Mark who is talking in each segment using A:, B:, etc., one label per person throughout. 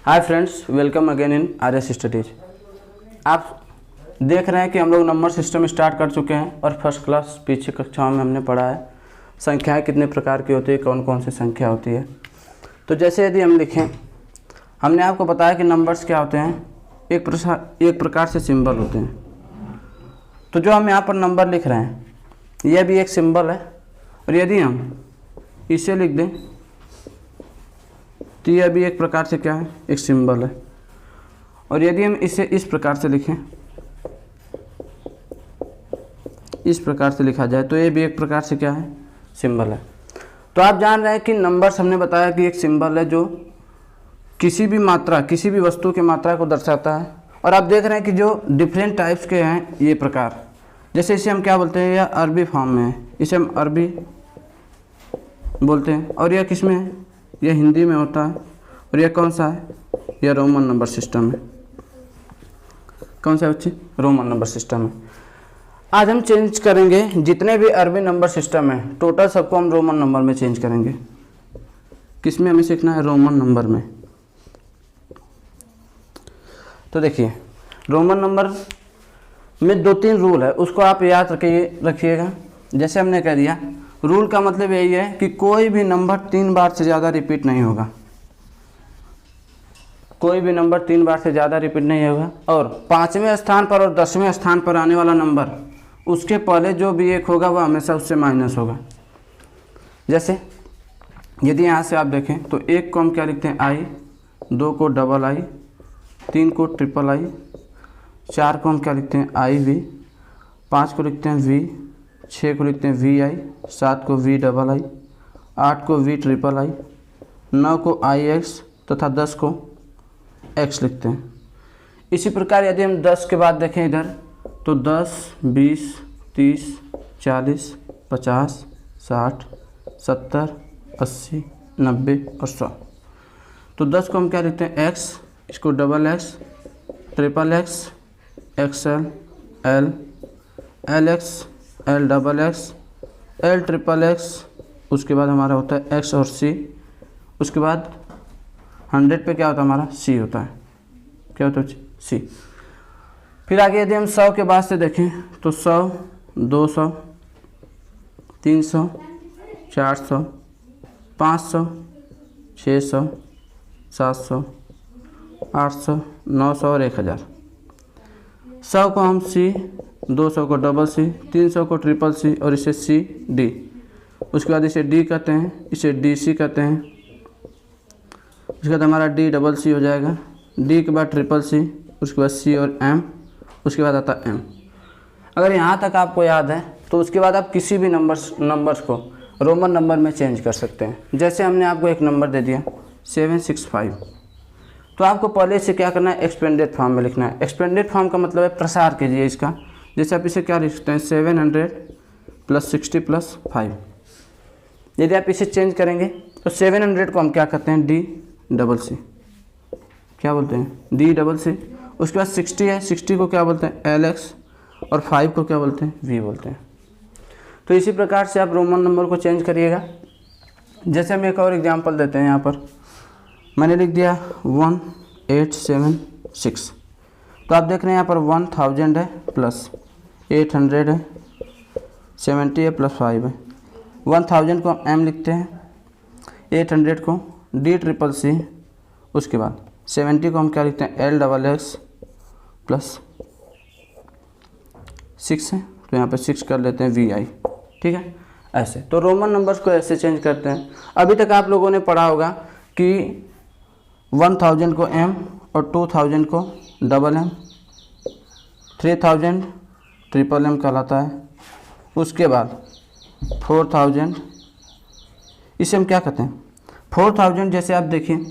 A: Hi friends, welcome again in RS studies. आप देख रहे हैं कि हम लोग नंबर सिस्टम स्टार्ट कर चुके हैं और फर्स्ट क्लास पीछे कक्षाओं में हमने पढ़ा है संख्याएं कितने प्रकार की होती है, कौन कौन सी संख्या होती है। तो जैसे यदि हम लिखें, हमने आपको बताया कि नंबर्स क्या होते हैं, एक प्रकार से सिंबल होते हैं। तो जो हम यहाँ पर नंबर लिख रहे हैं यह भी एक सिंबल है, और यदि हम इसे लिख दें तो यह भी एक प्रकार से क्या है, एक सिंबल है। और यदि हम इसे इस प्रकार से लिखें, इस प्रकार से लिखा जाए तो ये भी एक प्रकार से क्या है, सिंबल है। तो आप जान रहे हैं कि नंबर्स हमने बताया कि एक सिंबल है जो किसी भी मात्रा, किसी भी वस्तु की मात्रा को दर्शाता है। और आप देख रहे हैं कि जो डिफरेंट टाइप्स के हैं ये प्रकार, जैसे इसे हम क्या बोलते हैं, यह अरबी फॉर्म में है, इसे हम अरबी बोलते हैं। और यह किस में है, यह हिंदी में होता है। और यह कौन सा है, यह रोमन नंबर सिस्टम है। कौन सा बच्चे, रोमन नंबर सिस्टम है। आज हम चेंज करेंगे जितने भी अरबी नंबर सिस्टम है, टोटल सबको हम रोमन नंबर में चेंज करेंगे। किस में हमें सीखना है, रोमन नंबर में। तो देखिए, रोमन नंबर में 2-3 रूल है, उसको आप याद रखिएगा। जैसे हमने कह दिया, रूल का मतलब यही है कि कोई भी नंबर 3 बार से ज़्यादा रिपीट नहीं होगा। कोई भी नंबर 3 बार से ज़्यादा रिपीट नहीं होगा। और 5वें स्थान पर और 10वें स्थान पर आने वाला नंबर, उसके पहले जो भी एक होगा वह हमेशा उससे माइनस होगा। जैसे यदि यहाँ से आप देखें तो 1 को हम क्या लिखते हैं, आई, 2 को डबल आई, 3 को ट्रिपल आई, 4 को हम क्या लिखते हैं, आई वी, 5 को लिखते हैं वी, 6 को लिखते हैं वी आई, 7 को वी डबल आई, 8 को वी ट्रिपल आई, 9 को आई एक्स तथा 10 को एक्स लिखते हैं। इसी प्रकार यदि हम 10 के बाद देखें इधर, तो 10, 20, 30, 40, 50, 60, 70, 80, 90 और 100। तो 10 को हम क्या लिखते हैं, एक्स, इसको double x, triple x, XL, L, L x, L double x, L triple x, उसके बाद हमारा होता है एक्स और सी। उसके बाद 100 पे क्या होता है हमारा, सी होता है। क्या होता है, सी। फिर आगे यदि हम 100 के बाद से देखें तो 100, 200, 300, 400, 500, 600, 700, 800, 900 और 1000। 100 को हम सी, 200 को डबल सी, 300 को ट्रिपल सी और इसे सी डी। उसके बाद इसे डी कहते हैं, इसे डी सी कहते हैं। उसके बाद हमारा डी डबल सी हो जाएगा, डी के बाद ट्रिपल सी, उसके बाद सी और एम, उसके बाद आता एम। अगर यहाँ तक आपको याद है तो उसके बाद आप किसी भी नंबर्स को रोमन नंबर में चेंज कर सकते हैं। जैसे हमने आपको एक नंबर दे दिया 765, तो आपको पहले से क्या करना है, एक्सपेंडेड फॉर्म में लिखना है। एक्सपेंडेड फॉर्म का मतलब है प्रसार कीजिए इसका। जैसे आप इसे क्या लिखते हैं, 700 + 60 + 5। यदि आप इसे चेंज करेंगे तो 700 को हम क्या कहते हैं, डी डबल सी, क्या बोलते हैं, डी डबल सी। उसके बाद 60 है, 60 को क्या बोलते हैं, एल एक्स, और 5 को क्या बोलते हैं, वी बोलते हैं। तो इसी प्रकार से आप रोमन नंबर को चेंज करिएगा। जैसे हम एक और एग्जांपल देते हैं। यहाँ पर मैंने लिख दिया 1876। तो आप देख रहे हैं यहाँ पर 1000 है प्लस 800 है, 70 है प्लस 5 है। 1000 को हम एम लिखते हैं, 800 को डी ट्रिपल सी, उसके बाद 70 को हम क्या लिखते हैं, एल डबल एक्स प्लस 6 है, तो यहाँ पे 6 कर लेते हैं वी आई। ठीक है, ऐसे। तो रोमन नंबर्स को ऐसे चेंज करते हैं। अभी तक आप लोगों ने पढ़ा होगा कि 1000 को एम और 2000 को डबल एम, 3000 ट्रिपल एम कहलाता है। उसके बाद 4000, इसे हम क्या कहते हैं, 4000। जैसे आप देखिए,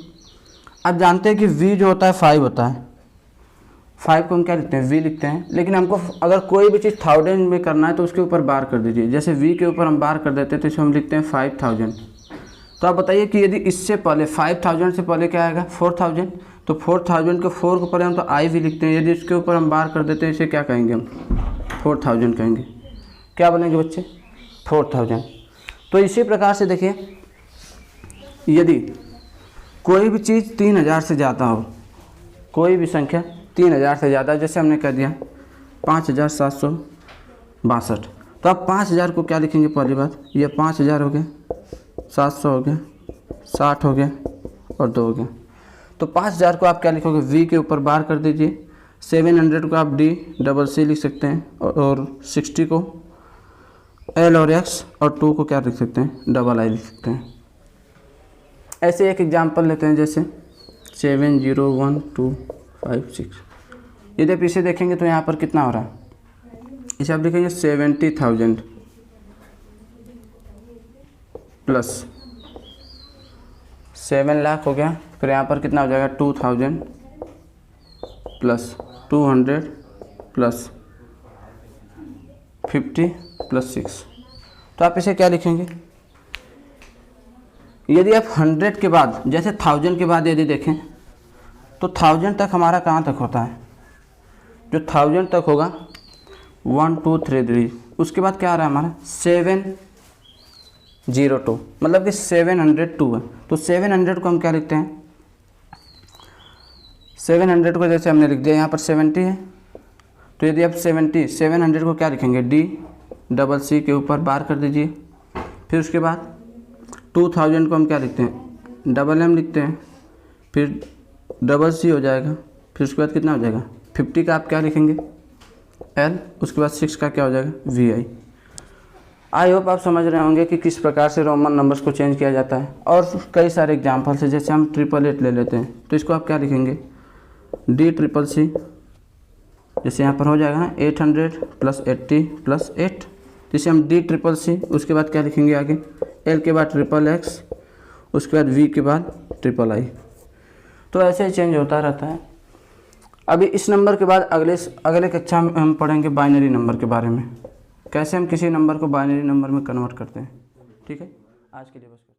A: आप जानते हैं कि v जो होता है 5 होता है। 5 को हम क्या लिखते हैं, v लिखते हैं। लेकिन हमको अगर कोई भी चीज़ 1000 में करना है तो उसके ऊपर बार कर दीजिए। जैसे v के ऊपर हम बार कर देते हैं तो इसे हम लिखते हैं 5000। तो आप बताइए कि यदि इससे पहले 5000 से पहले क्या आएगा, 4000। तो 4000 को 4 के ऊपर हम तो आई भी लिखते हैं। यदि इसके ऊपर हम बार कर देते हैं, इसे क्या कहेंगे हम, 4000 कहेंगे। क्या बनेंगे बच्चे, 4000। तो इसी प्रकार से देखिए, यदि कोई भी चीज़ 3000 से ज़्यादा हो, कोई भी संख्या 3000 से ज़्यादा, जैसे हमने कह दिया 5762, तो आप 5000 को क्या लिखेंगे? पहली बात ये 5000 हो गया, 700 हो गया, 60 हो गया और 2 हो गया। तो 5000 को आप क्या लिखोगे? V के ऊपर बार कर दीजिए। 700 को आप DCC लिख सकते हैं और 60 को L और X और 2 को क्या लिख सकते हैं? II लिख सकते हैं। ऐसे एक एग्जाम्पल लेते हैं, जैसे 701256। यदि आप इसे देखेंगे तो यहाँ पर कितना हो रहा है? इसे आप लिखेंगे 70,000 प्लस 7 लाख हो गया। फिर यहाँ पर कितना हो जाएगा? 2000 प्लस 200 प्लस 50 प्लस 6। तो आप इसे क्या लिखेंगे? यदि आप 100 के बाद, जैसे 1000 के बाद यदि देखें तो 1000 तक हमारा कहाँ तक होता है? जो 1000 तक होगा 1 2 3 3, उसके बाद क्या आ रहा है हमारा? 702, मतलब कि 702 है। तो 700 को हम क्या लिखते हैं? 700 को जैसे हमने लिख दिया, यहाँ पर 70 है, तो यदि आप 700 को क्या लिखेंगे? DCC के ऊपर बार कर दीजिए। फिर उसके बाद 2000 को हम क्या लिखते हैं? MM लिखते हैं, फिर CC हो जाएगा। फिर उसके बाद कितना हो जाएगा? 50 का आप क्या लिखेंगे? L, उसके बाद 6 का क्या हो जाएगा? VI। आई होप आप समझ रहे होंगे कि किस प्रकार से रोमन नंबर्स को चेंज किया जाता है। और कई सारे एग्जाम्पल्स है, जैसे हम 888 ले लेते हैं, तो इसको आप क्या लिखेंगे? DCC, जैसे यहाँ पर हो जाएगा ना 800 प्लस 80 प्लस 8, जिसे हम DCC। उसके बाद क्या लिखेंगे आगे? L के बाद XXX, उसके बाद V के बाद III। तो ऐसे ही चेंज होता रहता है। अभी इस नंबर के बाद अगले कक्षा में हम पढ़ेंगे बाइनरी नंबर के बारे में, कैसे हम किसी नंबर को बाइनरी नंबर में कन्वर्ट करते हैं। ठीक है, आज के लिए बस।